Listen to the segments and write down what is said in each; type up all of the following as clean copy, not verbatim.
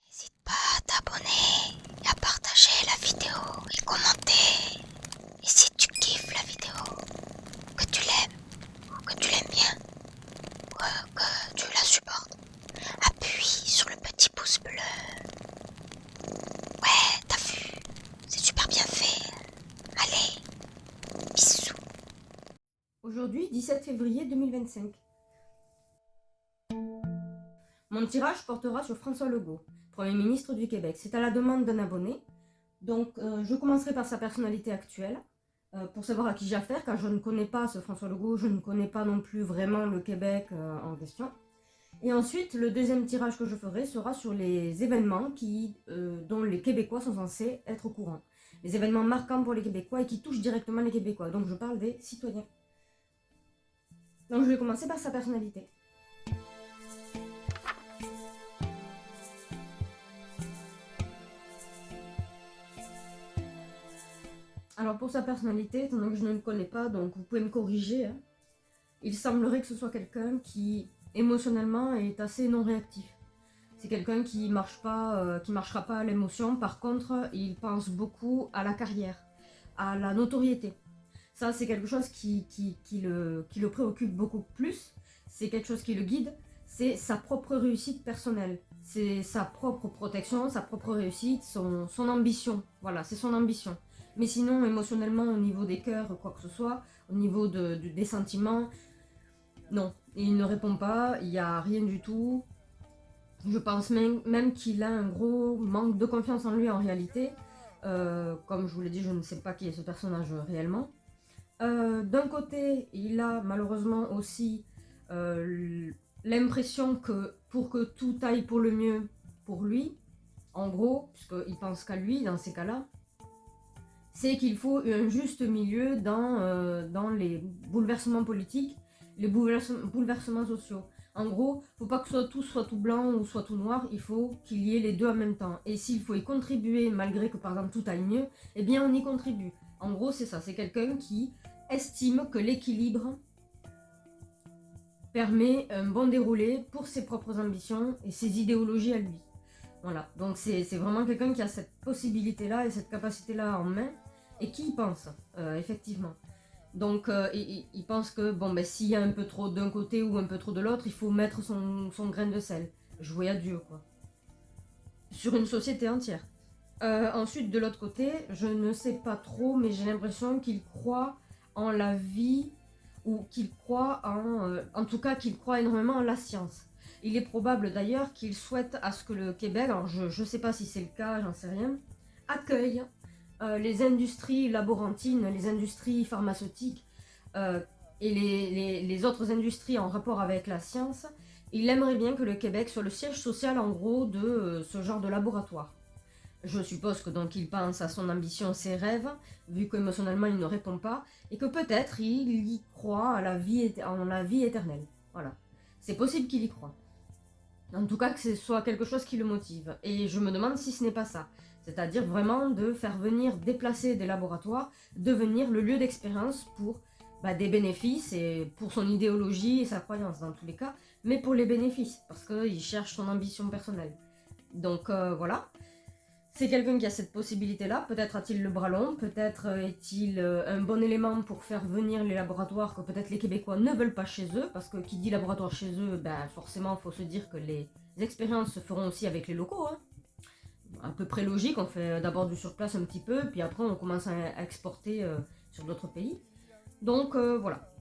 N'hésite pas à t'abonner et à partager la vidéo et commenter. Et si tu kiffes la vidéo, que tu l'aimes ou que tu l'aimes bien, ou que tu la supportes, appuie sur le petit pouce bleu. Ouais, t'as vu, c'est super bien fait. Allez, bisous. Aujourd'hui, 17 février 2025. Mon tirage portera sur François Legault, Premier ministre du Québec. C'est à la demande d'un abonné. Donc, je commencerai par sa personnalité actuelle, pour savoir à qui j'ai affaire, car je ne connais pas ce François Legault, je ne connais pas non plus vraiment le Québec en question. Et ensuite, le deuxième tirage que je ferai sera sur les événements dont les Québécois sont censés être au courant. Les événements marquants pour les Québécois et qui touchent directement les Québécois. Donc, je parle des citoyens. Donc, je vais commencer par sa personnalité. Alors pour sa personnalité, étant donné que je ne le connais pas, donc vous pouvez me corriger, hein, il semblerait que ce soit quelqu'un qui émotionnellement est assez non réactif. C'est quelqu'un qui marchera pas à l'émotion. Par contre, il pense beaucoup à la carrière, à la notoriété. Ça, c'est quelque chose qui le préoccupe beaucoup plus. C'est quelque chose qui le guide. C'est sa propre réussite personnelle. C'est sa propre protection, sa propre réussite, son ambition. Voilà, c'est son ambition. Mais sinon, émotionnellement, au niveau des cœurs, quoi que ce soit, au niveau des sentiments, non. Il ne répond pas, il n'y a rien du tout. Je pense même qu'il a un gros manque de confiance en lui en réalité. Comme je vous l'ai dit, je ne sais pas qui est ce personnage réellement. D'un côté, il a malheureusement aussi l'impression que pour que tout aille pour le mieux pour lui, en gros, puisqu'il pense qu'à lui dans ces cas-là, c'est qu'il faut un juste milieu dans les bouleversements politiques, les bouleversements sociaux. En gros, il ne faut pas que tout soit tout blanc ou soit tout noir, il faut qu'il y ait les deux en même temps. Et s'il faut y contribuer, malgré que par exemple tout aille mieux, eh bien on y contribue. En gros, c'est ça, c'est quelqu'un qui estime que l'équilibre permet un bon déroulé pour ses propres ambitions et ses idéologies à lui. Voilà, donc c'est vraiment quelqu'un qui a cette possibilité-là et cette capacité-là en main et qui y pense, effectivement. Donc il pense que bon, ben, s'il y a un peu trop d'un côté ou un peu trop de l'autre, il faut mettre son grain de sel, jouer à Dieu, quoi. Sur une société entière. Ensuite, de l'autre côté, je ne sais pas trop, mais j'ai l'impression qu'il croit en la vie, ou qu'il croit en tout cas qu'il croit énormément en la science. Il est probable d'ailleurs qu'il souhaite à ce que le Québec, alors je ne sais pas si c'est le cas, j'en sais rien, accueille les industries laborantines, les industries pharmaceutiques et les autres industries en rapport avec la science. Il aimerait bien que le Québec soit le siège social en gros de ce genre de laboratoire. Je suppose que donc il pense à son ambition, ses rêves, vu qu'émotionnellement il ne répond pas, et que peut-être il y croit en la vie éternelle. Voilà. C'est possible qu'il y croit. En tout cas que ce soit quelque chose qui le motive. Et je me demande si ce n'est pas ça. C'est-à-dire vraiment de faire venir, déplacer des laboratoires, devenir le lieu d'expérience pour des bénéfices et pour son idéologie et sa croyance dans tous les cas, mais pour les bénéfices, parce qu'il cherche son ambition personnelle. Donc voilà. C'est quelqu'un qui a cette possibilité-là. Peut-être a-t-il le bras long, peut-être est-il un bon élément pour faire venir les laboratoires que peut-être les Québécois ne veulent pas chez eux, parce que qui dit laboratoire chez eux, forcément il faut se dire que les expériences se feront aussi avec les locaux. Hein. À peu près logique, on fait d'abord du surplace un petit peu, puis après on commence à exporter sur d'autres pays. Donc voilà.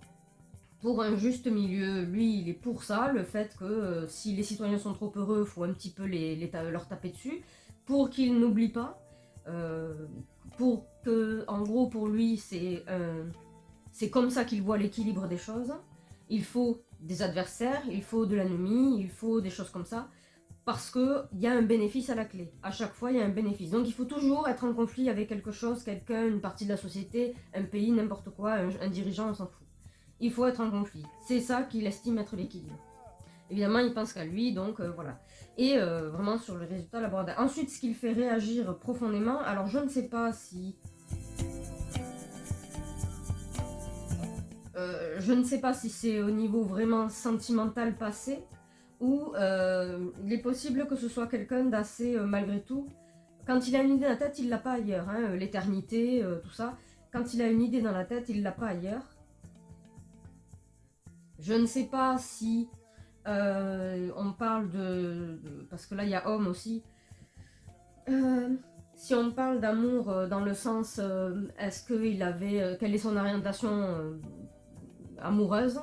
Pour un juste milieu, lui, il est pour ça, le fait que si les citoyens sont trop heureux, il faut un petit peu leur taper dessus, pour qu'ils n'oublient pas, pour que, en gros, pour lui, c'est comme ça qu'il voit l'équilibre des choses. Il faut des adversaires, il faut de l'ennemi, il faut des choses comme ça, parce qu'il y a un bénéfice à la clé. À chaque fois, il y a un bénéfice. Donc il faut toujours être en conflit avec quelque chose, quelqu'un, une partie de la société, un pays, n'importe quoi, un dirigeant, on s'en fout. Il faut être en conflit. C'est ça qu'il estime être l'équilibre. Évidemment, il pense qu'à lui, donc voilà. Et vraiment sur le résultat laboratoire. Ensuite, ce qui le fait réagir profondément, alors je ne sais pas si... je ne sais pas si c'est au niveau vraiment sentimental passé, ou il est possible que ce soit quelqu'un d'assez, malgré tout, quand il a une idée dans la tête, il l'a pas ailleurs, hein, l'éternité, tout ça. Quand il a une idée dans la tête, il l'a pas ailleurs. Je ne sais pas si on parle parce que là il y a homme aussi. Si on parle d'amour dans le sens est-ce qu'il avait quelle est son orientation amoureuse,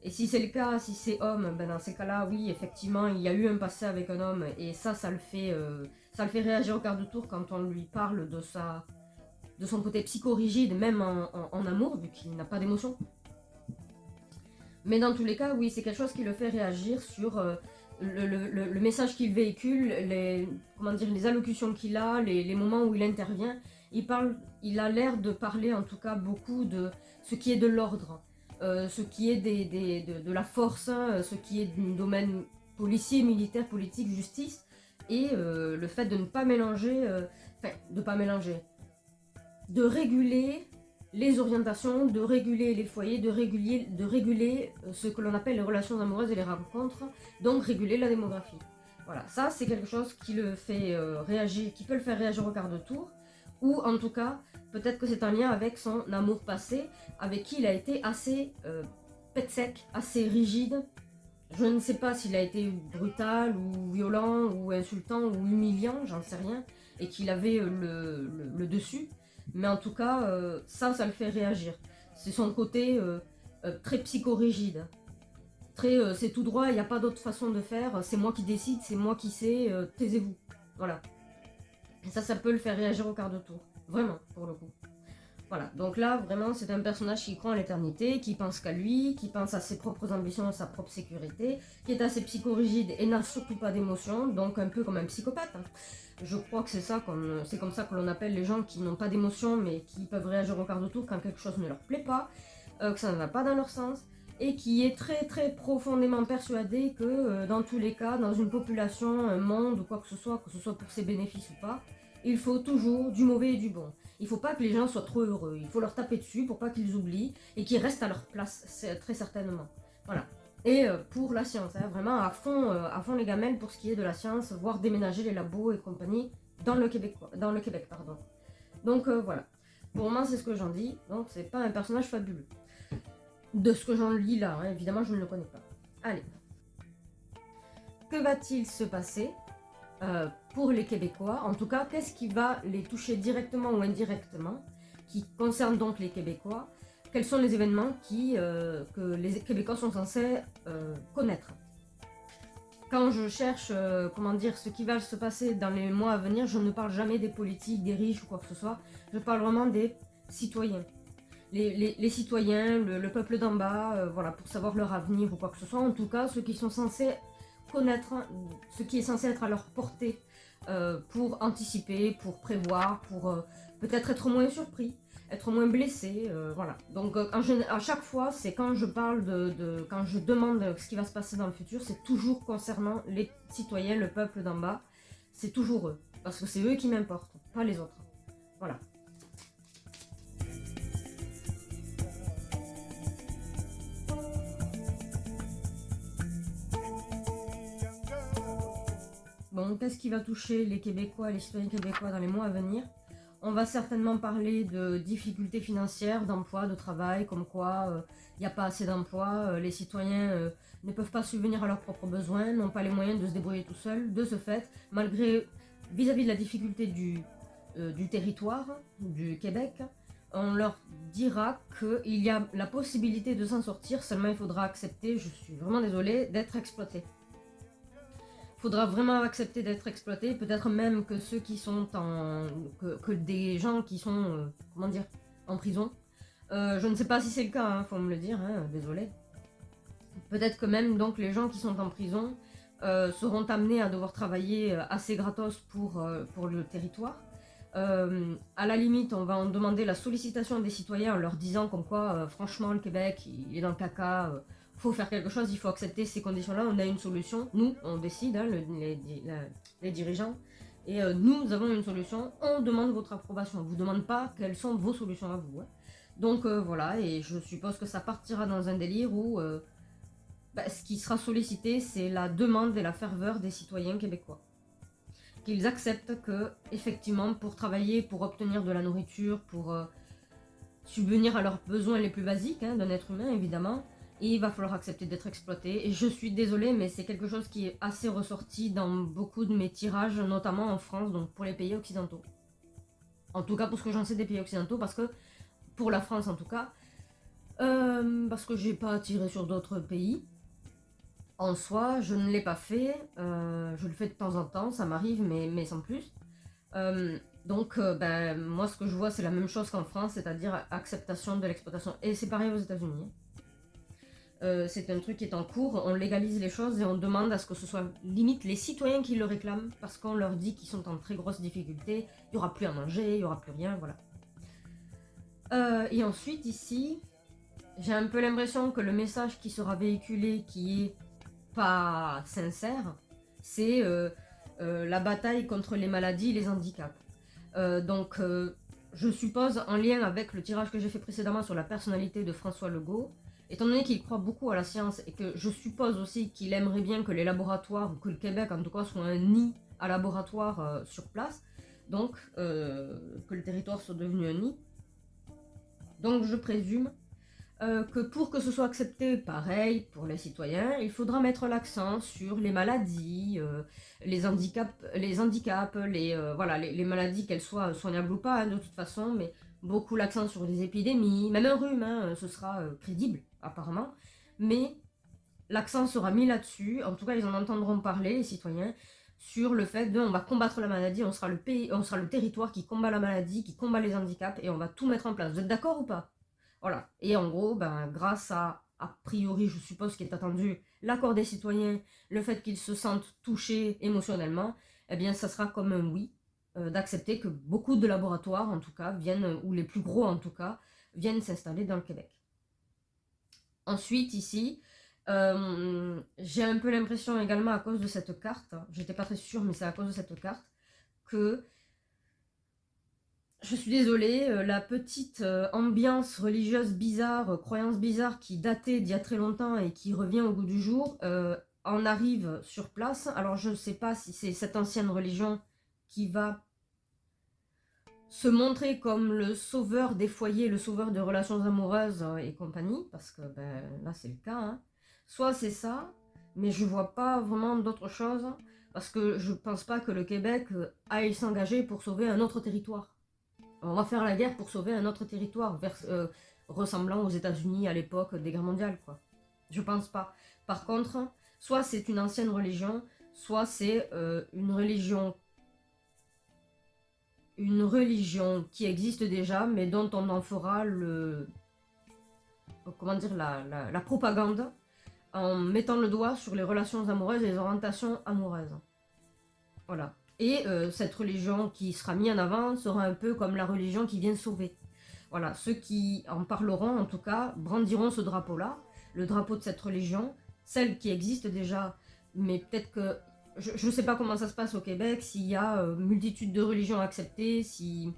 et si c'est le cas, si c'est homme, ben dans ces cas-là, oui, effectivement, il y a eu un passé avec un homme, et ça le fait réagir au quart de tour quand on lui parle de son côté psychorigide, même en amour, vu qu'il n'a pas d'émotion. Mais dans tous les cas, oui, c'est quelque chose qui le fait réagir sur le message qu'il véhicule, les allocutions qu'il a, les moments où il intervient. Il a l'air de parler en tout cas beaucoup de ce qui est de l'ordre, ce qui est de la force, hein, ce qui est du domaine policier, militaire, politique, justice, et le fait de ne pas mélanger, de réguler les orientations, de réguler les foyers, de réguler ce que l'on appelle les relations amoureuses et les rencontres, donc réguler la démographie. Voilà, ça c'est quelque chose qui le fait réagir, qui peut le faire réagir au quart de tour, ou en tout cas, peut-être que c'est un lien avec son amour passé, avec qui il a été assez pet sec, assez rigide. Je ne sais pas s'il a été brutal ou violent ou insultant ou humiliant, j'en sais rien, et qu'il avait le dessus. Mais en tout cas, ça le fait réagir. C'est son côté très psychorigide. Très, c'est tout droit, il n'y a pas d'autre façon de faire, c'est moi qui décide, c'est moi qui sais, taisez-vous. Voilà. Et ça peut le faire réagir au quart de tour. Vraiment, pour le coup. Voilà, donc là, vraiment, c'est un personnage qui croit en l'éternité, qui pense qu'à lui, qui pense à ses propres ambitions, à sa propre sécurité, qui est assez psychorigide et n'a surtout pas d'émotion, donc un peu comme un psychopathe. Hein. Je crois que c'est comme ça que l'on appelle les gens qui n'ont pas d'émotion, mais qui peuvent réagir au quart de tour quand quelque chose ne leur plaît pas, que ça ne va pas dans leur sens, et qui est très très profondément persuadé que dans tous les cas, dans une population, un monde ou quoi que ce soit pour ses bénéfices ou pas, il faut toujours du mauvais et du bon. Il faut pas que les gens soient trop heureux, il faut leur taper dessus pour pas qu'ils oublient et qu'ils restent à leur place, très certainement. Voilà. Et pour la science, hein, vraiment à fond les gamelles pour ce qui est de la science, voire déménager les labos et compagnie dans le Québec. Pardon. Donc voilà. Pour moi, c'est ce que j'en dis, donc c'est pas un personnage fabuleux. De ce que j'en lis là, hein, évidemment, je ne le connais pas. Allez. Que va-t-il se passer pour les Québécois? En tout cas, qu'est-ce qui va les toucher directement ou indirectement, qui concerne donc les Québécois? Quels sont les événements que les Québécois sont censés connaître? Quand je cherche ce qui va se passer dans les mois à venir, je ne parle jamais des politiques, des riches ou quoi que ce soit. Je parle vraiment des citoyens. Les citoyens, le peuple d'en bas, voilà, pour savoir leur avenir ou quoi que ce soit. En tout cas, ceux qui sont censés connaître ce qui est censé être à leur portée pour anticiper, pour prévoir, pour peut-être être moins surpris, être moins blessé, voilà. Donc à chaque fois, c'est quand je parle quand je demande ce qui va se passer dans le futur, c'est toujours concernant les citoyens, le peuple d'en bas, c'est toujours eux, parce que c'est eux qui m'importent, pas les autres. Voilà. Bon, qu'est-ce qui va toucher les Québécois, les citoyens québécois dans les mois à venir? On va certainement parler de difficultés financières, d'emploi, de travail, comme quoi il n'y a pas assez d'emplois, les citoyens ne peuvent pas subvenir à leurs propres besoins, n'ont pas les moyens de se débrouiller tout seuls. De ce fait, malgré vis-à-vis de la difficulté du territoire, du Québec, on leur dira qu'il y a la possibilité de s'en sortir, seulement il faudra accepter, je suis vraiment désolée, d'être exploité. Faudra vraiment accepter d'être exploité, peut-être même que ceux qui sont que des gens qui sont, en prison. Je ne sais pas si c'est le cas, hein, faut me le dire, hein, désolé. Peut-être que même donc les gens qui sont en prison seront amenés à devoir travailler assez gratos pour le territoire. À la limite, on va en demander la sollicitation des citoyens en leur disant comme quoi, franchement, le Québec, il est dans le caca, faut faire quelque chose, il faut accepter ces conditions-là, on a une solution, nous, on décide, hein, les dirigeants, et nous avons une solution, on demande votre approbation, on ne vous demande pas quelles sont vos solutions à vous. Hein. Donc voilà, et je suppose que ça partira dans un délire où ce qui sera sollicité, c'est la demande et la ferveur des citoyens québécois. Qu'ils acceptent que, effectivement, pour travailler, pour obtenir de la nourriture, pour subvenir à leurs besoins les plus basiques hein, d'un être humain, évidemment, il va falloir accepter d'être exploité. Et je suis désolée, mais c'est quelque chose qui est assez ressorti dans beaucoup de mes tirages, notamment en France, donc pour les pays occidentaux. En tout cas, pour ce que j'en sais des pays occidentaux, parce que, pour la France en tout cas, parce que j'ai pas tiré sur d'autres pays. En soi, je ne l'ai pas fait, je le fais de temps en temps, ça m'arrive, mais sans plus. Donc, moi, ce que je vois, c'est la même chose qu'en France, c'est-à-dire acceptation de l'exploitation. Et c'est pareil aux États-Unis. C'est un truc qui est en cours, on légalise les choses et on demande à ce que ce soit limite les citoyens qui le réclament, parce qu'on leur dit qu'ils sont en très grosse difficulté, il n'y aura plus à manger, il n'y aura plus rien, voilà. Et ensuite, ici, j'ai un peu l'impression que le message qui sera véhiculé, qui est pas sincère, c'est la bataille contre les maladies et les handicaps. Donc, je suppose, en lien avec le tirage que j'ai fait précédemment sur la personnalité de François Legault, étant donné qu'il croit beaucoup à la science et que je suppose aussi qu'il aimerait bien que les laboratoires, ou que le Québec en tout cas, soit un nid à laboratoire sur place, donc que le territoire soit devenu un nid. Donc, je présume que pour que ce soit accepté pareil pour les citoyens, il faudra mettre l'accent sur les maladies, les handicaps, les maladies, qu'elles soient soignables ou pas, hein, de toute façon, mais beaucoup l'accent sur les épidémies, même un rhume, hein, ce sera crédible apparemment, mais l'accent sera mis là-dessus, en tout cas ils en entendront parler, les citoyens, sur le fait de on va combattre la maladie, on sera le territoire qui combat la maladie, qui combat les handicaps, et on va tout mettre en place. Vous êtes d'accord ou pas ? Voilà. Et en gros, grâce a priori, je suppose qu'il est attendu, l'accord des citoyens, le fait qu'ils se sentent touchés émotionnellement, eh bien, ça sera comme un oui, d'accepter que beaucoup de laboratoires, en tout cas, viennent, ou les plus gros en tout cas, viennent s'installer dans le Québec. Ensuite, ici, j'ai un peu l'impression également à cause de cette carte, j'étais pas très sûre, mais c'est à cause de cette carte, que je suis désolée, la petite ambiance religieuse bizarre, croyance bizarre qui datait d'il y a très longtemps et qui revient au goût du jour, en arrive sur place. Alors je ne sais pas si c'est cette ancienne religion qui va se montrer comme le sauveur des foyers, le sauveur des relations amoureuses et compagnie, parce que là c'est le cas. Hein. Soit c'est ça, mais je vois pas vraiment d'autre chose, parce que je pense pas que le Québec aille s'engager pour sauver un autre territoire. On va faire la guerre pour sauver un autre territoire ressemblant aux États-Unis à l'époque des guerres mondiales, quoi. Je pense pas. Par contre, soit c'est une ancienne religion, soit c'est une religion qui existe déjà, mais dont on en fera la propagande en mettant le doigt sur les relations amoureuses et les orientations amoureuses. Voilà. Et cette religion qui sera mise en avant sera un peu comme la religion qui vient sauver. Voilà, ceux qui en parleront, en tout cas, brandiront ce drapeau-là, le drapeau de cette religion, celle qui existe déjà, mais peut-être que... Je ne sais pas comment ça se passe au Québec, s'il y a multitude de religions acceptées, s'il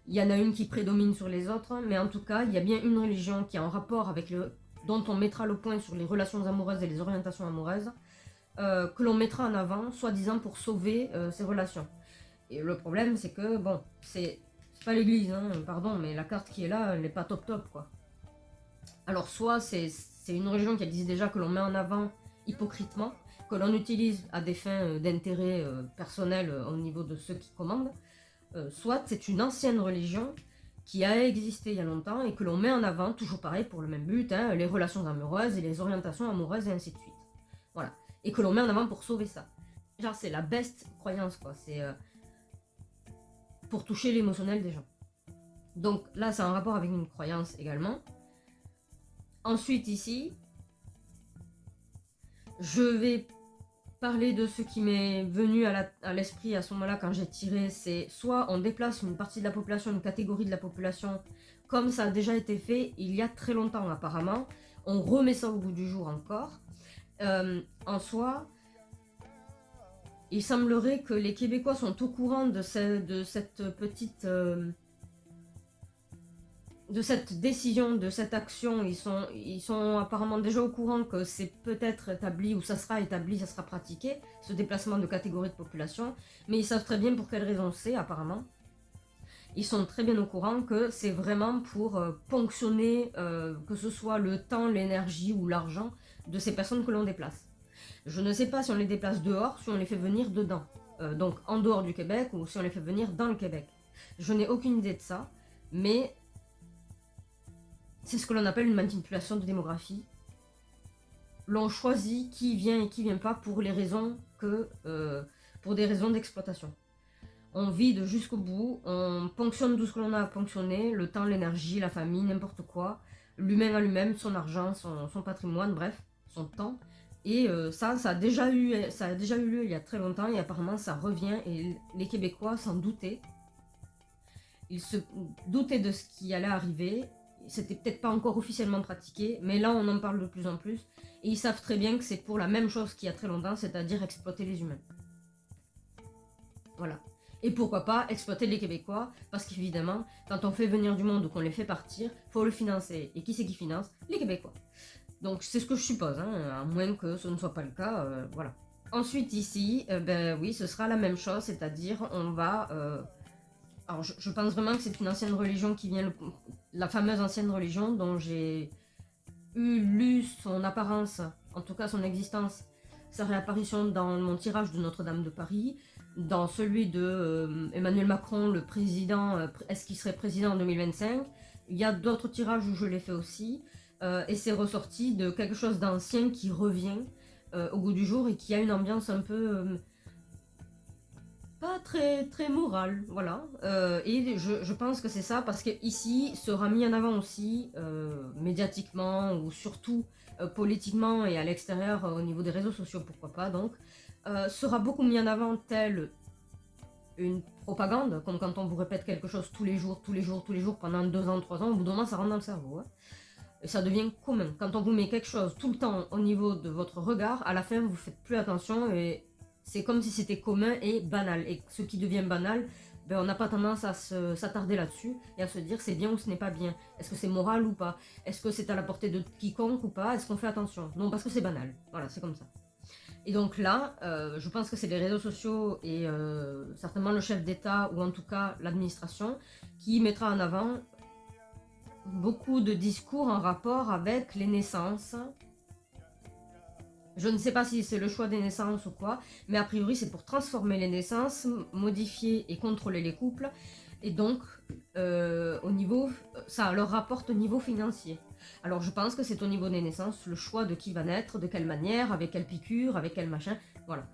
y en a une qui prédomine sur les autres, mais en tout cas, il y a bien une religion qui est en rapport avec dont on mettra le point sur les relations amoureuses et les orientations amoureuses, que l'on mettra en avant, soi-disant pour sauver ces relations. Et le problème, c'est que, bon, c'est pas l'église, hein, pardon, mais la carte qui est là, elle n'est pas top top, quoi. Alors, soit c'est une religion qui existe déjà, que l'on met en avant hypocritement, que l'on utilise à des fins d'intérêt personnel au niveau de ceux qui commandent, soit c'est une ancienne religion qui a existé il y a longtemps et que l'on met en avant, toujours pareil, pour le même but, hein, les relations amoureuses et les orientations amoureuses et ainsi de suite. Voilà. Et que l'on met en avant pour sauver ça. Genre, c'est la best croyance, quoi. C'est pour toucher l'émotionnel des gens. Donc là, c'est en rapport avec une croyance également. Ensuite, ici, je vais parler de ce qui m'est venu à l'esprit à ce moment-là quand j'ai tiré. C'est soit on déplace une partie de la population, une catégorie de la population, comme ça a déjà été fait il y a très longtemps apparemment. on remet ça au goût du jour encore. En soi, il semblerait que les Québécois sont au courant de cette petite... de cette décision, de cette action. Ils sont apparemment déjà au courant que c'est peut-être établi, ou ça sera établi, ça sera pratiqué, ce déplacement de catégories de population. Mais ils savent très bien pour quelle raison c'est, apparemment. Ils sont très bien au courant que c'est vraiment pour ponctionner, que ce soit le temps, l'énergie ou l'argent de ces personnes que l'on déplace. Je ne sais pas si on les déplace dehors, si on les fait venir dedans. Donc en dehors du Québec, ou si on les fait venir dans le Québec. Je n'ai aucune idée de ça, mais c'est ce que l'on appelle une manipulation de démographie. L'on choisit qui vient et qui vient pas pour les raisons pour des raisons d'exploitation. On vide jusqu'au bout, on ponctionne tout ce que l'on a à ponctionner, le temps, l'énergie, la famille, n'importe quoi, l'humain à lui-même, son argent, son patrimoine, bref, son temps. Et ça a déjà eu lieu il y a très longtemps, et apparemment ça revient, et les Québécois s'en doutaient. Ils se doutaient de ce qui allait arriver. C'était peut-être pas encore officiellement pratiqué, mais là on en parle de plus en plus. Et ils savent très bien que c'est pour la même chose qu'il y a très longtemps, c'est-à-dire exploiter les humains. Voilà. Et pourquoi pas exploiter les Québécois, parce qu'évidemment, quand on fait venir du monde ou qu'on les fait partir, faut le financer. Et qui c'est qui finance? Les Québécois. Donc c'est ce que je suppose, hein, à moins que ce ne soit pas le cas, voilà. Ensuite ici, ben oui, ce sera la même chose, c'est-à-dire on va... alors je pense vraiment que c'est une ancienne religion qui vient, la fameuse ancienne religion dont j'ai lu son apparence, en tout cas son existence, sa réapparition dans mon tirage de Notre-Dame de Paris, dans celui de Emmanuel Macron, le président, est-ce qu'il serait président en 2025? Il y a d'autres tirages où je l'ai fait aussi, et c'est ressorti de quelque chose d'ancien qui revient au goût du jour et qui a une ambiance un peu pas très, très morale, voilà. Et je pense que c'est ça, parce que ici sera mis en avant aussi, médiatiquement, ou surtout politiquement et à l'extérieur, au niveau des réseaux sociaux, pourquoi pas, donc, sera beaucoup mis en avant tel une propagande, comme quand on vous répète quelque chose tous les jours, tous les jours, tous les jours, pendant 2 ans, 3 ans, au bout d'un moment, ça rentre dans le cerveau. Hein. Et ça devient commun. Quand on vous met quelque chose tout le temps au niveau de votre regard, à la fin, vous faites plus attention, et c'est comme si c'était commun et banal. Et ce qui devient banal, ben, on n'a pas tendance à s'attarder là-dessus et à se dire c'est bien ou ce n'est pas bien. Est-ce que c'est moral ou pas? Est-ce que c'est à la portée de quiconque ou pas? Est-ce qu'on fait attention? Non, parce que c'est banal. Voilà, c'est comme ça. Et donc là, je pense que c'est les réseaux sociaux et certainement le chef d'État, ou en tout cas l'administration, qui mettra en avant beaucoup de discours en rapport avec les naissances. Je ne sais pas si c'est le choix des naissances ou quoi, mais a priori c'est pour transformer les naissances, modifier et contrôler les couples, et donc au niveau, ça leur rapporte au niveau financier. Alors je pense que c'est au niveau des naissances, le choix de qui va naître, de quelle manière, avec quelle piqûre, avec quel machin, voilà.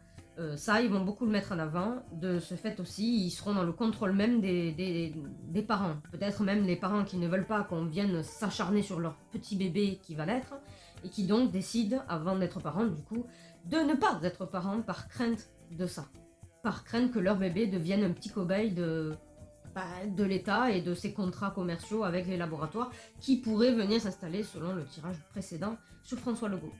Ça, ils vont beaucoup le mettre en avant. De ce fait aussi, ils seront dans le contrôle même des parents. Peut-être même les parents qui ne veulent pas qu'on vienne s'acharner sur leur petit bébé qui va naître, et qui donc décident, avant d'être parents du coup, de ne pas être parents par crainte de ça. Par crainte que leur bébé devienne un petit cobaye de l'État et de ses contrats commerciaux avec les laboratoires qui pourraient venir s'installer selon le tirage précédent sur François Legault.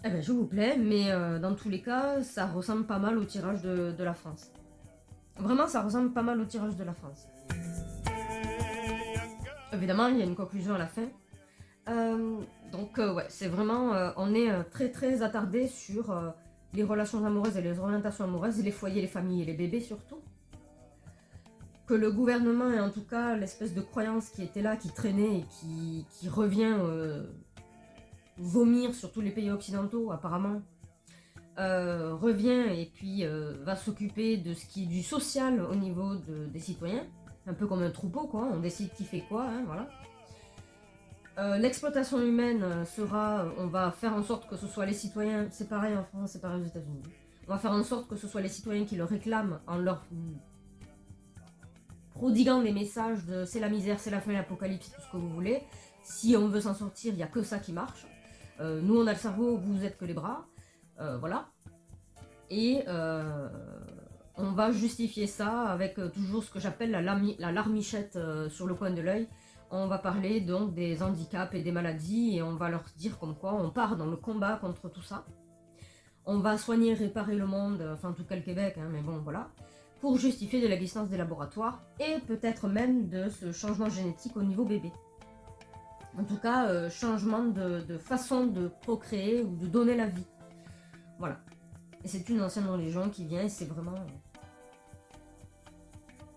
Eh ben, je vous plais, mais dans tous les cas, ça ressemble pas mal au tirage de la France. Vraiment, ça ressemble pas mal au tirage de la France. Évidemment, il y a une conclusion à la fin. Donc, ouais, c'est vraiment... on est très très attardé sur les relations amoureuses et les orientations amoureuses, les foyers, les familles et les bébés surtout. Que le gouvernement, et en tout cas l'espèce de croyance qui était là, qui traînait et qui revient vomir sur tous les pays occidentaux apparemment, revient et puis va s'occuper de ce qui est du social au niveau des citoyens, un peu comme un troupeau quoi, on décide qui fait quoi, hein, voilà. L'exploitation humaine sera, on va faire en sorte que ce soit les citoyens, c'est pareil en France, c'est pareil aux États-Unis, on va faire en sorte que ce soit les citoyens qui le réclament en leur prodiguant des messages de c'est la misère, c'est la fin, l'apocalypse, tout ce que vous voulez. Si on veut s'en sortir, il n'y a que ça qui marche. Nous on a le cerveau, vous êtes que les bras, voilà. Et on va justifier ça avec toujours ce que j'appelle la larmichette sur le coin de l'œil. On va parler donc des handicaps et des maladies et on va leur dire comme quoi on part dans le combat contre tout ça. On va soigner et réparer le monde, enfin en tout cas le Québec, hein, mais bon voilà, pour justifier de l'existence des laboratoires et peut-être même de ce changement génétique au niveau bébé. En tout cas, changement de façon de procréer ou de donner la vie. Voilà. Et c'est une ancienne religion qui vient et c'est vraiment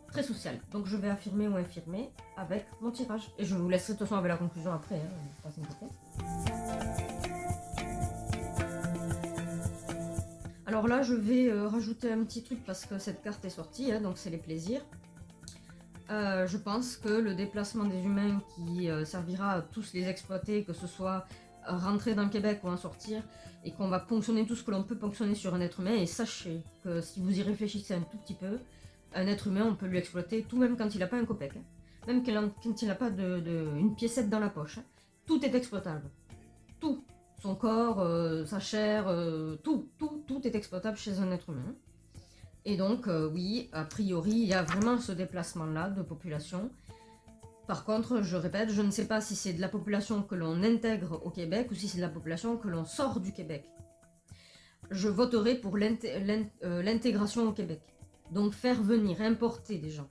très social. Donc je vais affirmer ou infirmer avec mon tirage. Et je vous laisserai de toute façon avec la conclusion après, hein, pas s'inquiéter. Alors là, je vais rajouter un petit truc parce que cette carte est sortie, hein, donc c'est les plaisirs. Je pense que le déplacement des humains qui servira à tous les exploiter, que ce soit rentrer dans le Québec ou en sortir, et qu'on va ponctionner tout ce que l'on peut ponctionner sur un être humain, et sachez que si vous y réfléchissez un tout petit peu, un être humain, on peut lui exploiter tout même quand il n'a pas un copec, hein. Même quand il n'a pas une piécette dans la poche, hein. Tout est exploitable. Tout. Son corps, sa chair, tout est exploitable chez un être humain. Et donc, oui, a priori, il y a vraiment ce déplacement-là de population. Par contre, je répète, je ne sais pas si c'est de la population que l'on intègre au Québec ou si c'est de la population que l'on sort du Québec. Je voterai pour l'intégration au Québec. Donc faire venir, importer des gens.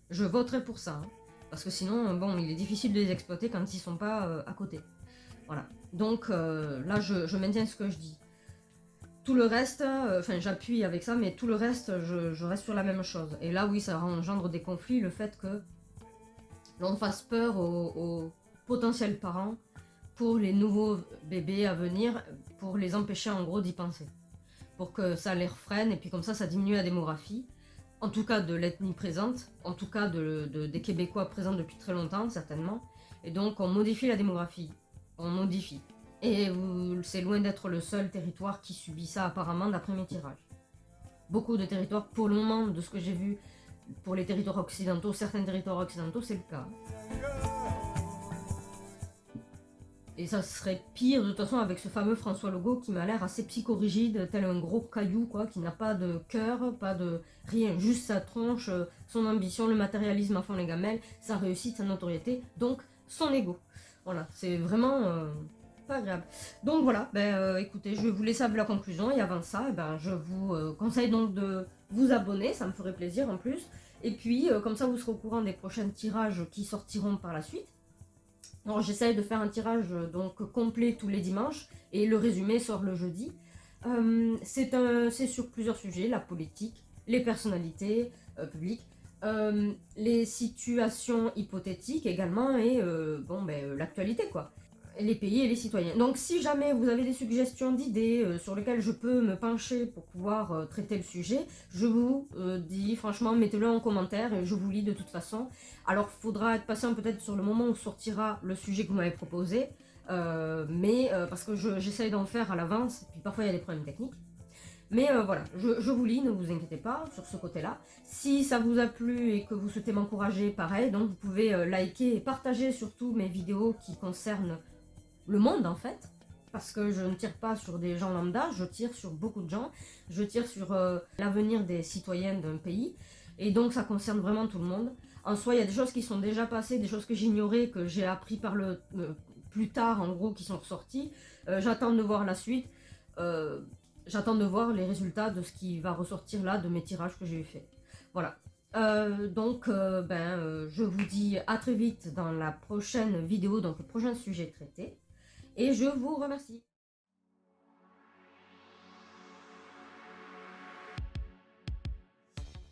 Je voterai pour ça. Hein, parce que sinon, bon, il est difficile de les exploiter quand ils ne sont pas à côté. Voilà. Donc là, je maintiens ce que je dis. Tout le reste, enfin j'appuie avec ça, mais tout le reste, je reste sur la même chose. Et là, oui, ça engendre des conflits, le fait que l'on fasse peur aux potentiels parents pour les nouveaux bébés à venir, pour les empêcher en gros d'y penser. Pour que ça les freine, et puis comme ça diminue la démographie. En tout cas de l'ethnie présente, en tout cas des Québécois présents depuis très longtemps, certainement. Et donc on modifie la démographie. On modifie. Et c'est loin d'être le seul territoire qui subit ça apparemment d'après mes tirages. Beaucoup de territoires, pour le moment, de ce que j'ai vu, pour les territoires occidentaux, certains territoires occidentaux, c'est le cas. Et ça serait pire de toute façon avec ce fameux François Legault qui m'a l'air assez psychorigide, tel un gros caillou, quoi, qui n'a pas de cœur, pas de rien, juste sa tronche, son ambition, le matérialisme à fond les gamelles, sa réussite, sa notoriété, donc son ego. Voilà, c'est vraiment pas agréable. Donc voilà, écoutez, je vais vous laisser avec la conclusion, et avant ça, je vous conseille donc de vous abonner, ça me ferait plaisir en plus, et puis comme ça vous serez au courant des prochains tirages qui sortiront par la suite. Alors j'essaye de faire un tirage donc complet tous les dimanches et le résumé sort le jeudi. C'est sur plusieurs sujets, la politique, les personnalités publiques, les situations hypothétiques également et l'actualité quoi. Les pays et les citoyens. Donc si jamais vous avez des suggestions d'idées sur lesquelles je peux me pencher pour pouvoir traiter le sujet, je vous dis franchement mettez-le en commentaire et je vous lis de toute façon. Alors il faudra être patient peut-être sur le moment où sortira le sujet que vous m'avez proposé, parce que j'essaye d'en faire à l'avance, et puis parfois il y a des problèmes techniques. Mais voilà, je vous lis, ne vous inquiétez pas sur ce côté-là. Si ça vous a plu et que vous souhaitez m'encourager, pareil, donc vous pouvez liker et partager surtout mes vidéos qui concernent le monde en fait, parce que je ne tire pas sur des gens lambda, je tire sur beaucoup de gens, je tire sur l'avenir des citoyens d'un pays, et donc ça concerne vraiment tout le monde. En soi, il y a des choses qui sont déjà passées, des choses que j'ignorais, que j'ai appris par plus tard en gros, qui sont ressorties. J'attends de voir la suite, j'attends de voir les résultats de ce qui va ressortir là, de mes tirages que j'ai fait. Voilà. Je vous dis à très vite dans la prochaine vidéo, donc le prochain sujet traité. Et je vous remercie.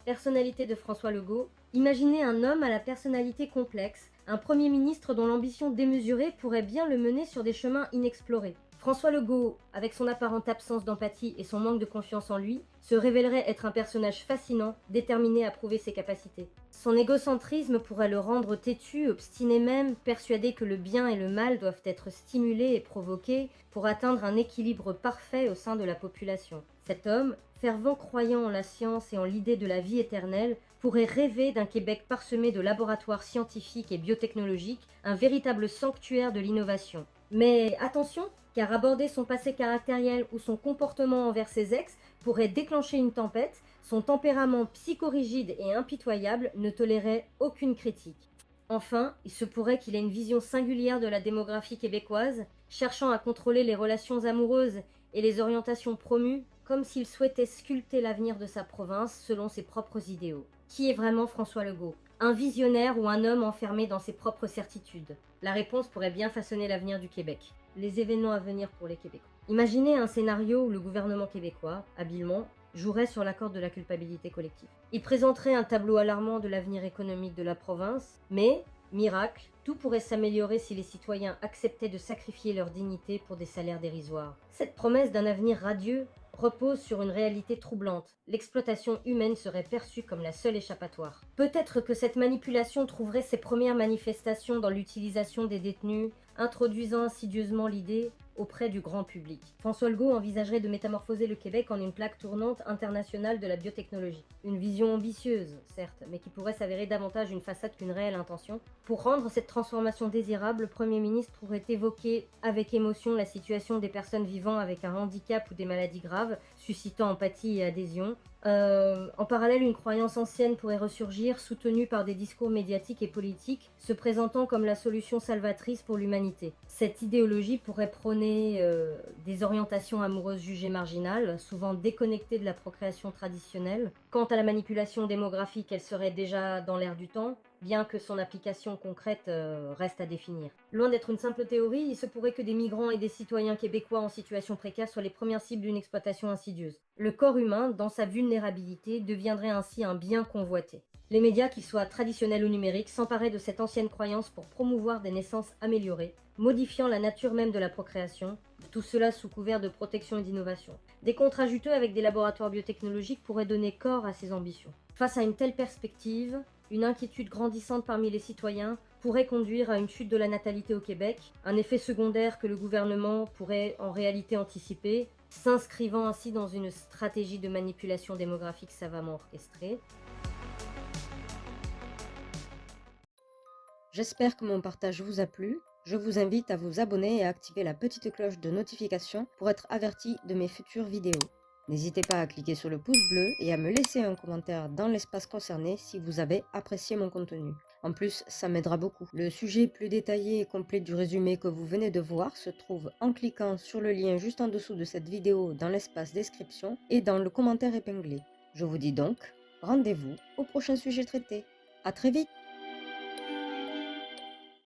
Personnalité de François Legault. Imaginez un homme à la personnalité complexe, un Premier ministre dont l'ambition démesurée pourrait bien le mener sur des chemins inexplorés. François Legault, avec son apparente absence d'empathie et son manque de confiance en lui, se révélerait être un personnage fascinant, déterminé à prouver ses capacités. Son égocentrisme pourrait le rendre têtu, obstiné même, persuadé que le bien et le mal doivent être stimulés et provoqués pour atteindre un équilibre parfait au sein de la population. Cet homme, fervent croyant en la science et en l'idée de la vie éternelle, pourrait rêver d'un Québec parsemé de laboratoires scientifiques et biotechnologiques, un véritable sanctuaire de l'innovation. Mais attention, car aborder son passé caractériel ou son comportement envers ses ex pourrait déclencher une tempête, son tempérament psychorigide et impitoyable ne tolérait aucune critique. Enfin, il se pourrait qu'il ait une vision singulière de la démographie québécoise, cherchant à contrôler les relations amoureuses et les orientations promues, comme s'il souhaitait sculpter l'avenir de sa province selon ses propres idéaux. Qui est vraiment François Legault? Un visionnaire ou un homme enfermé dans ses propres certitudes? La réponse pourrait bien façonner l'avenir du Québec. Les événements à venir pour les Québécois. Imaginez un scénario où le gouvernement québécois, habilement, jouerait sur la corde de la culpabilité collective. Il présenterait un tableau alarmant de l'avenir économique de la province, mais, miracle, tout pourrait s'améliorer si les citoyens acceptaient de sacrifier leur dignité pour des salaires dérisoires. Cette promesse d'un avenir radieux repose sur une réalité troublante. L'exploitation humaine serait perçue comme la seule échappatoire. Peut-être que cette manipulation trouverait ses premières manifestations dans l'utilisation des détenus, introduisant insidieusement l'idée auprès du grand public. François Legault envisagerait de métamorphoser le Québec en une plaque tournante internationale de la biotechnologie. Une vision ambitieuse, certes, mais qui pourrait s'avérer davantage une façade qu'une réelle intention. Pour rendre cette transformation désirable, le Premier ministre pourrait évoquer avec émotion la situation des personnes vivant avec un handicap ou des maladies graves, suscitant empathie et adhésion. En parallèle, une croyance ancienne pourrait ressurgir, soutenue par des discours médiatiques et politiques, se présentant comme la solution salvatrice pour l'humanité. Cette idéologie pourrait prôner des orientations amoureuses jugées marginales, souvent déconnectées de la procréation traditionnelle. Quant à la manipulation démographique, elle serait déjà dans l'air du temps, bien que son application concrète reste à définir. Loin d'être une simple théorie, il se pourrait que des migrants et des citoyens québécois en situation précaire soient les premières cibles d'une exploitation insidieuse. Le corps humain, dans sa vulnérabilité, deviendrait ainsi un bien convoité. Les médias, qu'ils soient traditionnels ou numériques, s'emparaient de cette ancienne croyance pour promouvoir des naissances améliorées, modifiant la nature même de la procréation, tout cela sous couvert de protection et d'innovation. Des contrats juteux avec des laboratoires biotechnologiques pourraient donner corps à ces ambitions. Face à une telle perspective, une inquiétude grandissante parmi les citoyens pourrait conduire à une chute de la natalité au Québec, un effet secondaire que le gouvernement pourrait en réalité anticiper, s'inscrivant ainsi dans une stratégie de manipulation démographique savamment orchestrée. J'espère que mon partage vous a plu. Je vous invite à vous abonner et à activer la petite cloche de notification pour être averti de mes futures vidéos. N'hésitez pas à cliquer sur le pouce bleu et à me laisser un commentaire dans l'espace concerné si vous avez apprécié mon contenu. En plus, ça m'aidera beaucoup. Le sujet plus détaillé et complet du résumé que vous venez de voir se trouve en cliquant sur le lien juste en dessous de cette vidéo dans l'espace description et dans le commentaire épinglé. Je vous dis donc, rendez-vous au prochain sujet traité. À très vite!